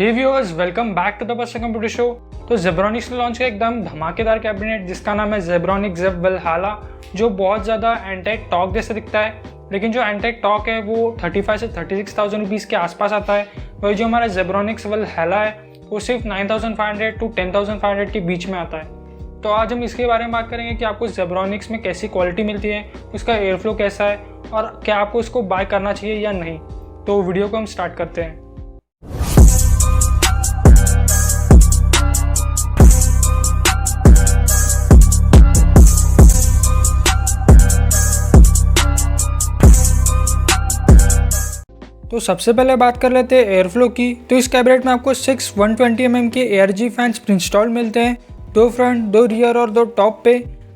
Hey viewers, welcome back to the person computer show. तो जेब्रॉनिक्स ने launch किया एकदम धमाकेदार कैबिनेट जिसका नाम है जेब्रॉनिक्स जेब वल्हाला, जो बहुत ज़्यादा एंटेक टॉक जैसे दिखता है, लेकिन जो एंटेक टॉक है वो 35 से 36,000 रुपीज़ के आसपास आता है। वही जो हमारा जेब्रॉनिक्स वल्हाला है वो सिर्फ 9,500 to 10,500 के बीच में आता है। तो आज हम इसके बारे में बात करेंगे कि आपको जेब्रॉनिक्स में कैसी क्वालिटी मिलती है, उसका एयर फ्लो कैसा है और क्या आपको इसको बाय करना चाहिए या नहीं। तो वीडियो को हम स्टार्ट करते हैं। तो सबसे पहले बात कर लेते हैं एयर फ्लो की। तो इस कैबिनेट में आपको 6 120 mm के ARG फैंस इंस्टॉल मिलते हैं, 2 फ्रंट, 2 रियर और 2 टॉप पे।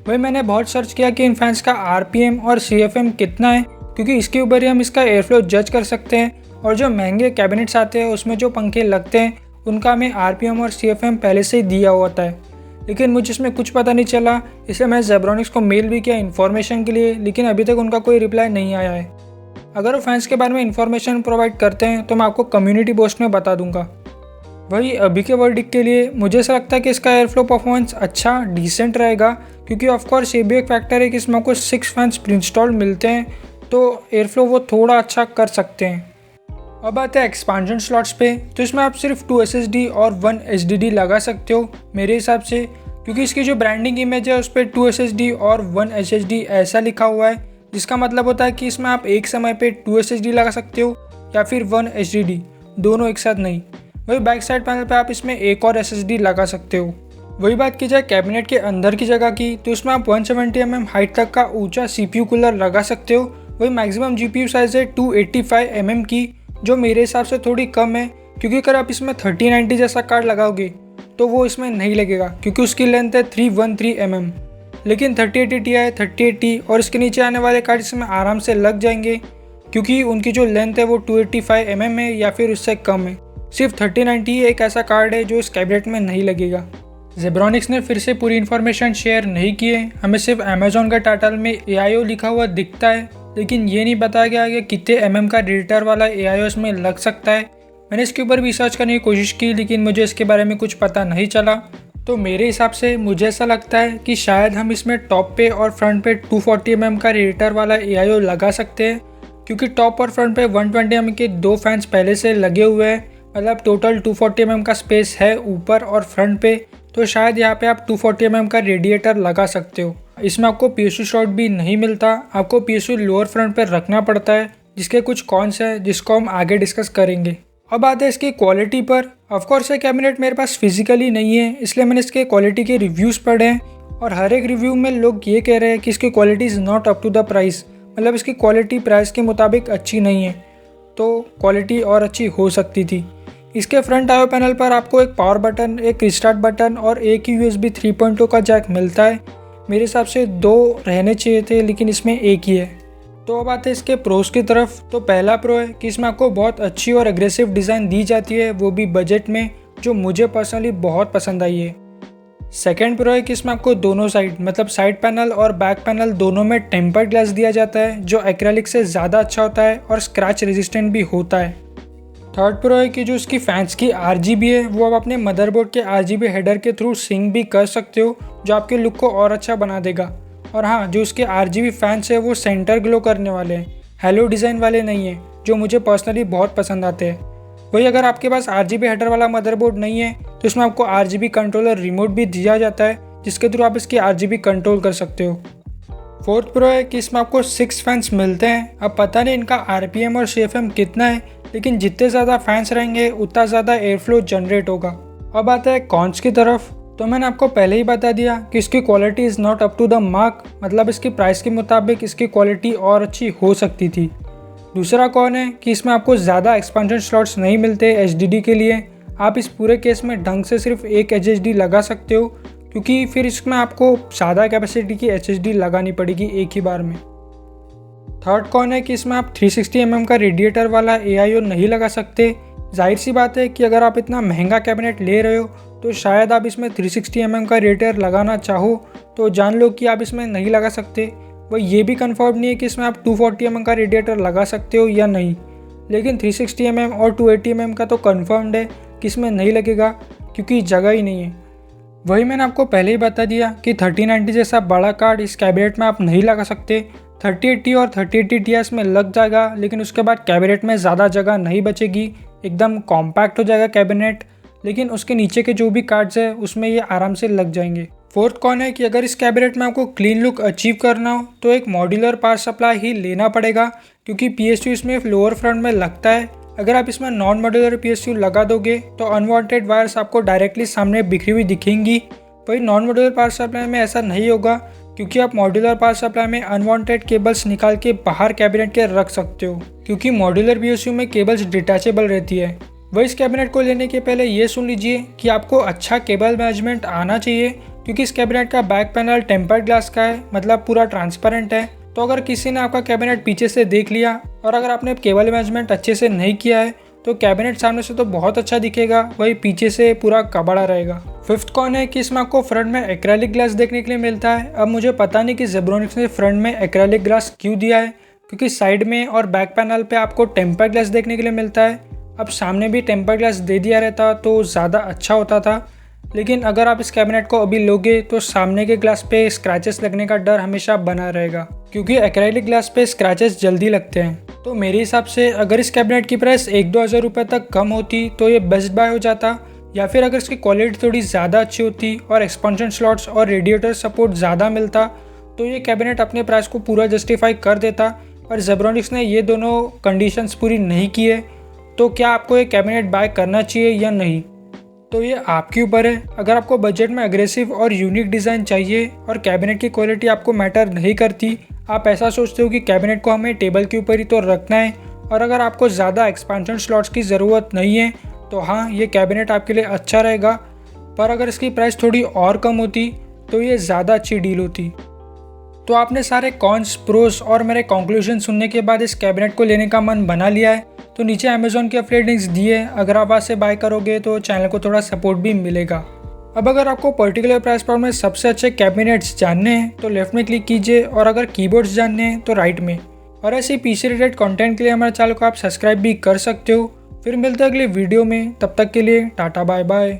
वही मैंने बहुत सर्च किया कि इन फैंस का RPM और CFM कितना है, क्योंकि इसके ऊपर ही हम इसका एयर फ्लो जज कर सकते हैं। और जो महंगे कैबिनेट्स आते हैं उसमें जो पंखे लगते हैं उनका हमें RPM और CFM पहले से ही दिया होता है, लेकिन मुझे इसमें कुछ पता नहीं चला। इसलिए मैं जेब्रॉनिक्स को मेल भी किया इन्फॉर्मेशन के लिए, लेकिन अभी तक उनका कोई रिप्लाई नहीं आया है। अगर वो फैंस के बारे में इन्फॉर्मेशन प्रोवाइड करते हैं तो मैं आपको कम्युनिटी पोस्ट में बता दूंगा। वही अभी के वर्डिक्ट के लिए मुझे ऐसा लगता है कि इसका एयर फ्लो परफॉर्मेंस अच्छा डिसेंट रहेगा, क्योंकि ऑफकोर्स ये भी एक फैक्टर है कि इसमें आपको 6 फैंस इंस्टॉल मिलते हैं, तो एयर फ्लो वो थोड़ा अच्छा कर सकते हैं। अब आते हैं एक्सपांशन स्लॉट्स पे। तो इसमें आप सिर्फ 2 SSD और 1 HDD लगा सकते हो मेरे हिसाब से, क्योंकि इसकी जो ब्रांडिंग इमेज है उस पर 2 SSD और 1 HDD ऐसा लिखा हुआ है, जिसका मतलब होता है कि इसमें आप एक समय पे 2 SSD लगा सकते हो या फिर 1 HDD, दोनों एक साथ नहीं। वही बैक साइड पैनल पे आप इसमें एक और SSD लगा सकते हो। वही बात की जाए कैबिनेट के अंदर की जगह की, तो इसमें आप 170 mm हाइट तक का ऊंचा CPU कूलर लगा सकते हो। वही मैक्सिमम GPU साइज है 285 mm की, जो मेरे हिसाब से थोड़ी कम है, क्योंकि अगर आप इसमें 3090 जैसा कार्ड लगाओगे तो वो इसमें नहीं लगेगा, क्योंकि उसकी लेंथ है 313 mm। लेकिन 3080 Ti, 3080 और इसके नीचे आने वाले कार्ड इसमें आराम से लग जाएंगे, क्योंकि उनकी जो लेंथ है वो 285 mm है या फिर उससे कम है। सिर्फ 3090 एक ऐसा कार्ड है जो इस कैबिनेट में नहीं लगेगा। जेब्रॉनिक्स ने फिर से पूरी इन्फॉर्मेशन शेयर नहीं की है, हमें सिर्फ अमेजोन का टाइटल में AIO लिखा हुआ दिखता है, लेकिन ये नहीं बताया गया कि कितने mm का रेडिएटर वाला AIO इसमें लग सकता है। मैंने इसके ऊपर भी सर्च करने की कोशिश की, लेकिन मुझे इसके बारे में कुछ पता नहीं चला। तो मेरे हिसाब से मुझे ऐसा लगता है कि शायद हम इसमें टॉप पे और फ्रंट पे 240 mm का रेडिएटर वाला AIO लगा सकते हैं, क्योंकि टॉप और फ्रंट पे 120 mm के 2 फैंस पहले से लगे हुए हैं। मतलब टोटल 240 mm का स्पेस है ऊपर और फ्रंट पे, तो शायद यहाँ पे आप 240 mm का रेडिएटर लगा सकते हो। इसमें आपको PSU स्लॉट भी नहीं मिलता, आपको PSU लोअर फ्रंट पे रखना पड़ता है, जिसके कुछ कॉन्स है जिसको हम आगे डिस्कस करेंगे। अब आते हैं इसकी क्वालिटी पर। ऑफकोर्स ये कैबिनेट मेरे पास फिजिकली नहीं है, इसलिए मैंने इसके क्वालिटी के रिव्यूज़ पढ़े हैं, और हर एक रिव्यू में लोग ये कह रहे हैं कि इसकी quality is not up to the price. मतलब इसकी क्वालिटी प्राइस के मुताबिक अच्छी नहीं है, तो क्वालिटी और अच्छी हो सकती थी। इसके फ्रंट IO पैनल पर आपको एक पावर बटन, एक रिस्टार्ट बटन और एक ही USB 3.2 का जैक मिलता है। मेरे हिसाब से 2 रहने चाहिए थे, लेकिन इसमें एक ही है। तो अब आते हैं इसके प्रोस की तरफ। तो पहला प्रो है कि इसमें आपको बहुत अच्छी और एग्रेसिव डिज़ाइन दी जाती है, वो भी बजट में, जो मुझे पर्सनली बहुत पसंद आई है। सेकंड प्रो है कि इसमें आपको दोनों साइड, मतलब साइड पैनल और बैक पैनल दोनों में टेम्पर्ड ग्लास दिया जाता है, जो एक्रेलिक से ज़्यादा अच्छा होता है और स्क्रैच रेजिस्टेंट भी होता है। थर्ड प्रो है कि जो इसकी फैंस की RGB है वो आप अपने मदरबोर्ड के RGB हेडर के थ्रू सिंक भी कर सकते हो, जो आपके लुक को और अच्छा बना देगा। और हाँ, जो इसके RGB फैंस है वो सेंटर ग्लो करने वाले हैं, हेलो डिज़ाइन वाले नहीं है, जो मुझे पर्सनली बहुत पसंद आते हैं। वही अगर आपके पास RGB हेडर वाला मदरबोर्ड नहीं है तो इसमें आपको RGB कंट्रोलर रिमोट भी दिया जाता है, जिसके थ्रू आप इसकी RGB कंट्रोल कर सकते हो। फोर्थ प्रो है कि इसमें आपको 6 फैंस मिलते हैं। अब पता नहीं इनका RPM और CFM कितना है, लेकिन जितने ज़्यादा फैंस रहेंगे उतना ज़्यादा एयर फ्लो जनरेट होगा। अब आता है कॉन्स की तरफ। तो मैंने आपको पहले ही बता दिया कि इसकी quality is not up to the mark, मतलब इसकी प्राइस के मुताबिक इसकी क्वालिटी और अच्छी हो सकती थी। दूसरा कौन है कि इसमें आपको ज़्यादा एक्सपेंशन स्लॉट्स नहीं मिलते HDD के लिए। आप इस पूरे केस में ढंग से सिर्फ एक HDD लगा सकते हो, क्योंकि फिर इसमें आपको ज़्यादा कैपेसिटी की HDD लगानी पड़ेगी एक ही बार में। थर्ड कौन है कि इसमें आप 360 mm का रेडिएटर वाला AIO नहीं लगा सकते। जाहिर सी बात है कि अगर आप इतना महंगा कैबिनेट ले रहे हो तो शायद आप इसमें 360 mm का रेडिएटर लगाना चाहो तो जान लो कि आप इसमें नहीं लगा सकते। वह ये भी कंफर्म नहीं है कि इसमें आप 240 mm का रेडिएटर लगा सकते हो या नहीं, लेकिन 360 mm और 280 mm का तो कंफर्म्ड है कि इसमें नहीं लगेगा क्योंकि जगह ही नहीं है। वही मैंने आपको पहले ही बता दिया कि 3090 जैसा बड़ा कार्ड इस कैबिनेट में आप नहीं लगा सकते। 3080 और 3080 Ti में लग जाएगा, लेकिन उसके बाद कैबिनेट में ज़्यादा जगह नहीं बचेगी, एकदम कॉम्पैक्ट हो जाएगा कैबिनेट। लेकिन उसके नीचे के जो भी कार्ड्स है उसमें ये आराम से लग जाएंगे। फोर्थ कॉन है कि अगर इस कैबिनेट में आपको क्लीन लुक अचीव करना हो तो एक मॉड्यूलर पावर सप्लाई ही लेना पड़ेगा, क्योंकि PSU इसमें लोअर फ्रंट में लगता है। अगर आप इसमें नॉन मॉड्यूलर PSU लगा दोगे तो अनवांटेड वायर्स आपको डायरेक्टली सामने बिखरी हुई दिखेंगी। वही नॉन मॉड्यूलर पावर सप्लाई में ऐसा नहीं होगा, क्योंकि आप मॉड्यूलर पावर सप्लाई में अनवांटेड केबल्स निकाल के बाहर कैबिनेट के रख सकते हो, क्योंकि मॉड्यूलर PSU में केबल्स डिटैचेबल रहती है। वही इस कैबिनेट को लेने के पहले ये सुन लीजिए कि आपको अच्छा केबल मैनेजमेंट आना चाहिए, क्योंकि इस कैबिनेट का बैक पैनल टेम्पर्ड ग्लास का है, मतलब पूरा ट्रांसपेरेंट है। तो अगर किसी ने आपका कैबिनेट पीछे से देख लिया और अगर आपने केबल मैनेजमेंट अच्छे से नहीं किया है तो कैबिनेट सामने से तो बहुत अच्छा दिखेगा, वही पीछे से पूरा कबाड़ा रहेगा। फिफ्थ कॉन है कि इसमें आपको फ्रंट में एक्रेलिक ग्लास देखने के लिए मिलता है। अब मुझे पता नहीं कि जेब्रोनिक्स ने फ्रंट में एक्रेलिक ग्लास क्यों दिया है, क्योंकि साइड में और बैक पैनल पे आपको टेम्पर्ड ग्लास देखने के लिए मिलता है। अब सामने भी टेम्पर्ड ग्लास दे दिया रहता तो ज़्यादा अच्छा होता था, लेकिन अगर आप इस कैबिनेट को अभी लोगे तो सामने के ग्लास पे स्क्रैचेस लगने का डर हमेशा बना रहेगा, क्योंकि एक्रेलिक ग्लास पे स्क्रैचेस जल्दी लगते हैं। तो मेरे हिसाब से अगर इस कैबिनेट की प्राइस 1-2 हज़ार रुपये तक कम होती तो ये बेस्ट बाय हो जाता, या फिर अगर इसकी क्वालिटी थोड़ी ज़्यादा अच्छी होती और एक्सपेंशन स्लॉट्स और रेडिएटर सपोर्ट ज़्यादा मिलता तो ये कैबिनेट अपने प्राइस को पूरा जस्टिफाई कर देता। पर जेब्रोनिक्स ने ये दोनों कंडीशंस पूरी नहीं की है, तो क्या आपको ये कैबिनेट बाय करना चाहिए या नहीं, तो ये आपके ऊपर है। अगर आपको बजट में अग्रेसिव और यूनिक डिज़ाइन चाहिए और कैबिनेट की क्वालिटी आपको मैटर नहीं करती, आप ऐसा सोचते हो कि कैबिनेट को हमें टेबल के ऊपर ही तो रखना है, और अगर आपको ज़्यादा एक्सपेंशन स्लॉट्स की ज़रूरत नहीं है तो हाँ, ये कैबिनेट आपके लिए अच्छा रहेगा। पर अगर इसकी प्राइस थोड़ी और कम होती तो ये ज़्यादा अच्छी डील होती। तो आपने सारे कॉन्स, प्रोस और मेरे कंक्लूजन सुनने के बाद इस कैबिनेट को लेने का मन बना लिया है, तो नीचे अमेज़ॉन के एफिलिएट लिंक्स दिए, अगर आप वहाँ से बाय करोगे तो चैनल को थोड़ा सपोर्ट भी मिलेगा। अब अगर आपको पर्टिकुलर प्राइस पॉइंट में सबसे अच्छे कैबिनेट्स जानने हैं तो लेफ्ट में क्लिक कीजिए, और अगर कीबोर्ड्स जानने हैं तो राइट में। और ऐसे PC रिलेटेड कंटेंट के लिए हमारे चैनल को आप सब्सक्राइब भी कर सकते हो। फिर मिलते हैं अगले वीडियो में, तब तक के लिए टाटा बाय बाय।